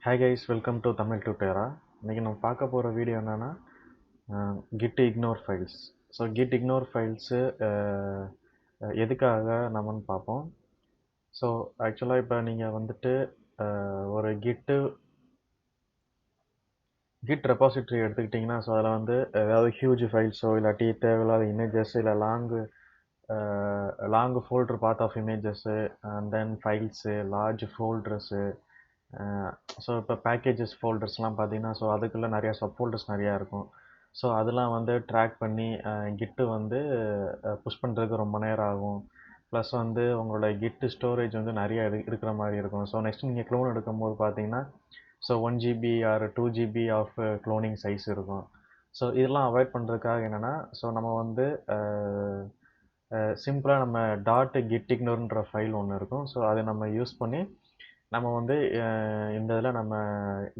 Hi guys, welcome to Tamil Tutorial. இன்னைக்கு நம்ம பார்க்க போகிற வீடியோ என்னன்னா git ignore files. So git ignore files எதுக்காக நம்மன்னு பார்ப்போம். ஸோ ஆக்சுவலாக இப்போ நீங்கள் வந்துட்டு ஒரு git ரெபாசிட்டரி எடுத்துக்கிட்டிங்கன்னா ஸோ அதில் வந்து ஏதாவது ஹியூஜ் ஃபைல்ஸோ இல்லாட்டி தேவையில்லாத இமேஜஸ் இல்லை long folder path of images and then files large folders. So இப்போ பேக்கேஜஸ் ஃபோல்டர்ஸ்லாம் பார்த்தீங்கன்னா ஸோ அதுக்குள்ளே நிறையா சப் ஃபோல்டர்ஸ் நிறையா இருக்கும். ஸோ அதெல்லாம் வந்து ட்ராக் பண்ணி கிட்டு வந்து புஷ் பண்ணுறதுக்கு ரொம்ப நேரம் ஆகும். ப்ளஸ் வந்து உங்களோட கிட்டு ஸ்டோரேஜ் வந்து நிறையா இருக்கிற மாதிரி இருக்கும். ஸோ நெக்ஸ்ட் நீங்கள் க்ளோன் எடுக்கும்போது பார்த்தீங்கன்னா so 1 GB or 2 GB of cloning size இருக்கும். ஸோ இதெல்லாம் அவாய்ட் பண்ணுறதுக்காக என்னென்னா ஸோ நம்ம வந்து சிம்பிளாக நம்ம .git ignoreன்ற ஃபைல் ஒன்று இருக்கும். ஸோ அதை நம்ம யூஸ் பண்ணி நம்ம வந்து இந்த இதில் நம்ம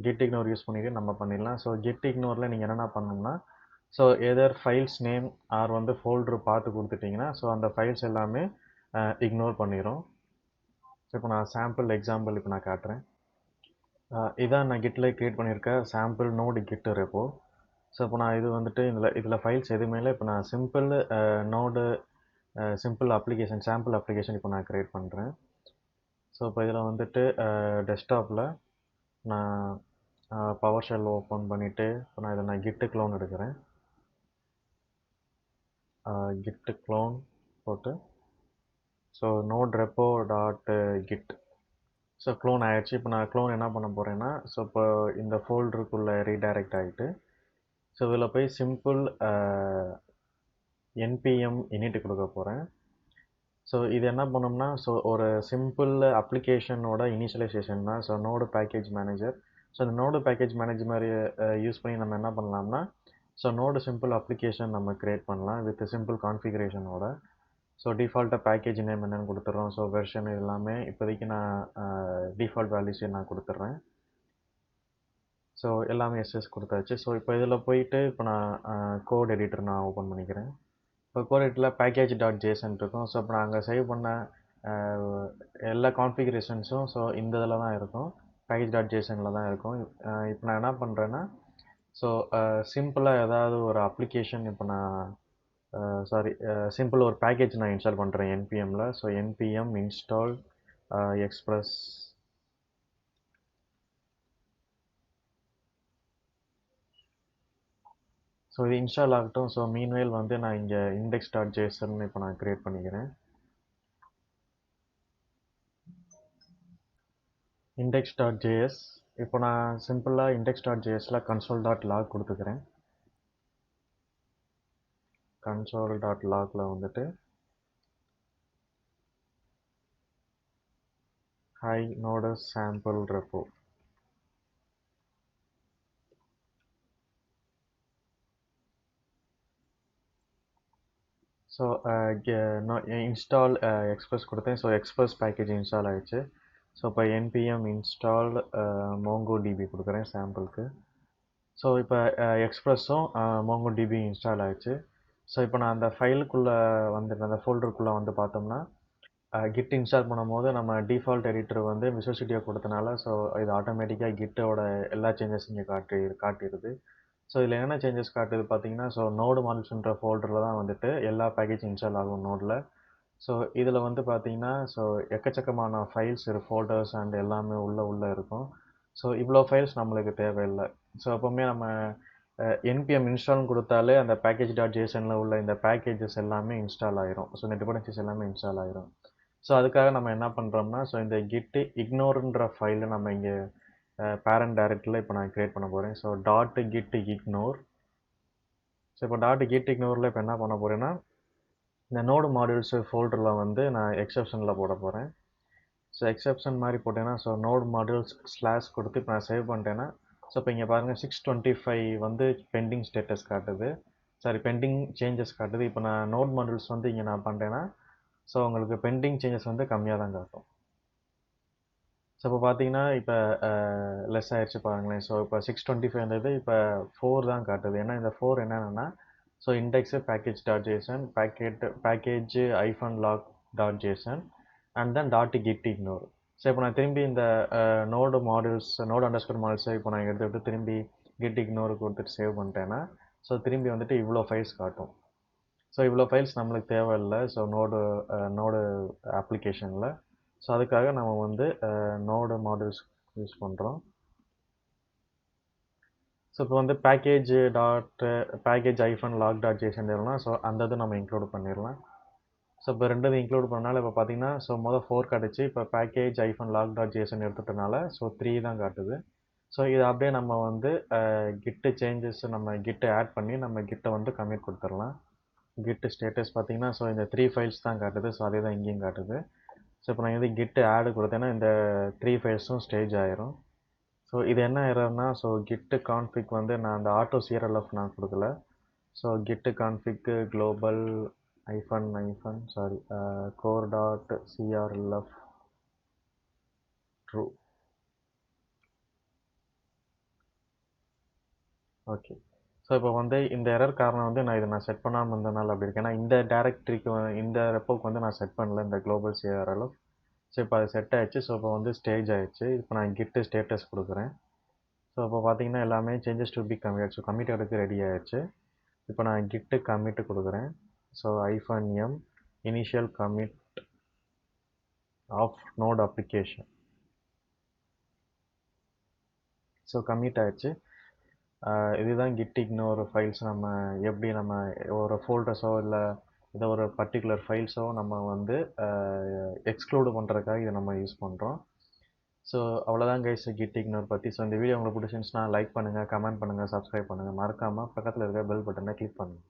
git ignore யூஸ் பண்ணிட்டு நம்ம பண்ணிடலாம். ஸோ git ignoreல நீங்கள் என்னென்ன பண்ணணும்னா so either files name or வந்து ஃபோல்டர் பார்த்து கொடுத்துட்டிங்கன்னா ஸோ அந்த ஃபைல்ஸ் எல்லாமே இக்னோர் பண்ணிடும். ஸோ இப்போ நான் சாம்பிள் எக்ஸாம்பிள் இப்போ நான் காட்டுறேன். இதான் நான் கிட்டில் க்ரியேட் பண்ணியிருக்க சாம்பிள் நோடு கிட்டு ரெப்போ. ஸோ இப்போ நான் இது வந்துட்டு இதில் ஃபைல்ஸ் எதுவுமே இல்லை. இப்போ நான் node simple application sample application இப்போ நான் க்ரியேட் பண்ணுறேன். ஸோ இப்போ இதில் வந்துட்டு டெஸ்க்டாப்பில் நான் பவர் ஷெல் ஓப்பன் பண்ணிவிட்டு இப்போ நான் கிட்டு க்ளோன் எடுக்கிறேன். கிட்டு க்ளோன் போட்டு so node repo dot git so clone ஆகிடுச்சு. இப்போ நான் க்ளோன் என்ன பண்ண போகிறேன்னா ஸோ இப்போ இந்த ஃபோல்டருக்குள்ளே ரீடைரக்ட் ஆகிட்டு ஸோ இதில் போய் சிம்பிள் npm init கொடுக்க போகிறேன். ஸோ இது என்ன பண்ணோம்னா ஸோ ஒரு சிம்பிள் அப்ளிகேஷனோட இனிஷியலைசேஷன் தான். So node package manager. So இந்த நோடு பேக்கேஜ் மேனேஜர் மாதிரி யூஸ் பண்ணி நம்ம என்ன பண்ணலாம்னா ஸோ நோடு சிம்பிள் அப்ளிகேஷன் நம்ம க்ரியேட் பண்ணலாம் வித் சிம்பிள் கான்ஃபிகரேஷனோட. ஸோ டிஃபால்ட்டாக பேக்கேஜ் நேம் என்னென்னு கொடுத்துட்றோம். ஸோ வெர்ஷன் எல்லாமே இப்போதைக்கு நான் டிஃபால்ட் வேல்யூஸே நான் கொடுத்துட்றேன். ஸோ எல்லாமே எஸ்எஸ் கொடுத்தாச்சு. ஸோ இப்போ இதில் போயிட்டு இப்போ நான் கோட் எடிட்டர் நான் ஓப்பன் பண்ணிக்கிறேன். இப்போ கோட் எடிட்டரில் பேக்கேஜ் .json இருக்கும். ஸோ இப்போ நான் அங்கே சேவ் பண்ண எல்லா கான்ஃபிகரேஷன்ஸும் ஸோ இந்த இதில் தான் இருக்கும். பேக்கேஜ் .jsonல தான் இருக்கும். இப்போ நான் என்ன பண்ணுறேன்னா ஸோ சிம்பிளாக ஏதாவது ஒரு அப்ளிகேஷன் இப்போ நான் சிம்பிள் ஒரு பேக்கேஜ் நான் இன்ஸ்டால் பண்ணுறேன் npmல. So npm install express. So இது இன்ஸ்டால் ஆகட்டும். ஸோ மீன்வேல் வந்து நான் இங்கே index.json இப்போ நான் க்ரியேட் பண்ணிக்கிறேன். index.js இப்போ நான் சிம்பிளாக index.jsல console.log கொடுத்துக்கிறேன். console.logல வந்துட்டு hi node sample repo. So install express கொடுத்தேன். ஸோ எக்ஸ்பிரஸ் பேக்கேஜ் இன்ஸ்டால் ஆகிடுச்சு. ஸோ இப்போ npm install mongodb கொடுக்குறேன் சாம்பிளுக்கு. ஸோ இப்போ எக்ஸ்பிரஸும் mongodb இன்ஸ்டால் ஆகிடுச்சு. ஸோ இப்போ நான் அந்த ஃபைலுக்குள்ளே வந்துட்டு அந்த ஃபோல்டருக்குள்ளே வந்து பார்த்தோம்னா கிட் இன்ஸ்டால் பண்ணும்போது நம்ம டிஃபால்ட் எடிட்டர் வந்து விசுவல் ஸ்டுடியோ கொடுத்தனால ஸோ இது ஆட்டோமேட்டிக்காக கிட்டோட எல்லா சேஞ்சஸ் இங்கே காட்டிடுது. ஸோ இதில் என்னென்ன சேஞ்சஸ் காட்டுது பார்த்தீங்கன்னா ஸோ நோடு மாடல்ஸ்ன்ற ஃபோல்டரில் தான் வந்துட்டு எல்லா பேக்கேஜ் இன்ஸ்டால் ஆகும் நோடில். ஸோ இதில் வந்து பார்த்தீங்கன்னா ஸோ எக்கச்சக்கமான ஃபைல்ஸ் ஃபோல்டர்ஸ் அண்ட் எல்லாமே உள்ளே இருக்கும். ஸோ இவ்வளோ ஃபைல்ஸ் நம்மளுக்கு தேவையில்லை. ஸோ எப்போவுமே நம்ம npm இன்ஸ்டால்னு கொடுத்தாலே அந்த பேக்கேஜ் .jsonல உள்ள இந்த பேக்கேஜஸ் எல்லாமே இன்ஸ்டால் ஆயிரும். ஸோ இந்த டிபெண்டன்சிஸ் எல்லாமே இன்ஸ்டால் ஆயிரும். ஸோ அதுக்காக நம்ம என்ன பண்ணுறோம்னா ஸோ இந்த கிட்டு இக்னோர்ன்ற ஃபைலை நம்ம இங்கே பேரண்ட் டைரக்டரியில் இப்போ நான் க்ரியேட் பண்ண போகிறேன். So .git ignore. ஸோ இப்போ .git ignoreல இப்போ என்ன பண்ண போகிறேன்னா இந்த நோடு மாடியூல்ஸ் ஃபோல்டரில் வந்து நான் எக்ஸப்ஷனில் போட போகிறேன். ஸோ எக்ஸப்ஷன் மாதிரி போட்டேன்னா ஸோ நோடு மாடியூல்ஸ் ஸ்லாஷ் கொடுத்து இப்போ நான் சேவ் பண்ணிட்டேன்னா ஸோ இப்போ இங்கே பாருங்கள் 625 வந்து பெண்டிங் ஸ்டேட்டஸ் காட்டுது. பெண்டிங் சேஞ்சஸ் காட்டுது. இப்போ நான் நோட் மாடியூல்ஸ் வந்து இங்கே நான் பண்ணுறேன்னா ஸோ உங்களுக்கு பெண்டிங் சேஞ்சஸ் வந்து கம்மியாக தான் காட்டும். ஸோ இப்போ பார்த்தீங்கன்னா இப்போ லெஸ் ஆயிடுச்சு பாருங்களேன். ஸோ இப்போ 625 இப்போ 4 தான் காட்டுது. ஏன்னா இந்த 4 என்னென்னா so index package package -log.json and then .git ignore. So இப்போ நான் திரும்பி இந்த நோடு அண்டர்ஸ்கோர் மாடியூல்ஸை இப்போ நான் எடுத்துக்கிட்டு திரும்பி கிட் இக்னோர் கொடுத்துட்டு சேவ் பண்ணிட்டேன்னா ஸோ திரும்பி வந்துட்டு இவ்வளோ ஃபைல்ஸ் காட்டும். ஸோ இவ்வளோ ஃபைல்ஸ் நம்மளுக்கு தேவையில்லை. ஸோ நோடு அப்ளிகேஷனில். ஸோ அதுக்காக நம்ம வந்து நோடு மாடியூல்ஸ் யூஸ் பண்ணுறோம். ஸோ இப்போ வந்து பேக்கேஜ் -log.json இருக்கலாம். ஸோ அந்த இது நம்ம இன்க்ளூட் பண்ணிடலாம். ஸோ இப்போ ரெண்டு இன்க்ளூட் பண்ணனால இப்போ பார்த்தீங்கன்னா ஸோ ஃபோர் காட்டுச்சு. இப்போ பேக்கேஜ் -log.json எடுத்துட்டனால ஸோ 3 தான் காட்டுது. ஸோ இதை அப்படியே நம்ம வந்து கிட்டு சேஞ்சஸ் நம்ம கிட்டு ஆட் பண்ணி நம்ம கிட்டை வந்து கமிட் கொடுத்துடலாம். கிட்டு ஸ்டேட்டஸ் பார்த்தீங்கன்னா ஸோ இந்த 3 ஃபைல்ஸ் தான் காட்டுது. ஸோ அதே தான் இங்கேயும் காட்டுது. ஸோ இப்போ நான் வந்து கிட்டு ஆடு கொடுத்தேன்னா இந்த 3 ஃபைல்ஸும் ஸ்டேஜ் ஆயிரும். ஸோ இது என்ன எரர்னா ஸோ கிட்டு கான்ஃபிக் வந்து நான் அந்த ஆட்டோ சிஆர்எல்எஃப் நான் கொடுக்கல. So git config global core dot CRLF true. Okay. So இப்போ வந்து இந்த எரர் காரணம் வந்து நான் செட் பண்ணாமல் இருந்தனால அப்படி இருக்கு. ஏன்னா இந்த டேரக்டரிக்கு இந்த ரெப்போக்கு வந்து நான் செட் பண்ணல இந்த குளோபல் சிஆர்எல்எஃப். ஸோ இப்போ அது செட் ஆயிடுச்சு. ஸோ இப்போ வந்து ஸ்டேஜ் ஆயிடுச்சு. இப்போ நான் கிட்டு ஸ்டேட்டஸ் கொடுக்குறேன். ஸோ இப்போ பார்த்தீங்கன்னா எல்லாமே changes to be commit. So commit எடுத்து ரெடி ஆயிடுச்சு. இப்போ நான் கிட்டு கமிட் கொடுக்குறேன். So -m initial commit of node application. So commit ஆயிடுச்சு. இதுதான் கிட் இக்னோர் ஃபைல்ஸ் நம்ம எப்படி நம்ம ஒரு ஃபோல்டர்ஸோ இல்லை ஏதோ ஒரு பர்டிகுலர் ஃபைல்ஸோ நம்ம வந்து எக்ஸ்க்ளூடு பண்ணுறதுக்காக இதை நம்ம யூஸ் பண்ணுறோம். ஸோ அவ்வளோதான் கைஸ் கிட் இக்னோர் பற்றி. ஸோ இந்த வீடியோ உங்களுக்கு பிடிச்சிருந்துச்சுன்னா லைக் பண்ணுங்கள், கமெண்ட் பண்ணுங்கள், சப்ஸ்கிரைப் பண்ணுங்கள். மறக்காமல் பக்கத்தில் இருக்க பெல் பட்டனை கிளிக் பண்ணுங்கள்.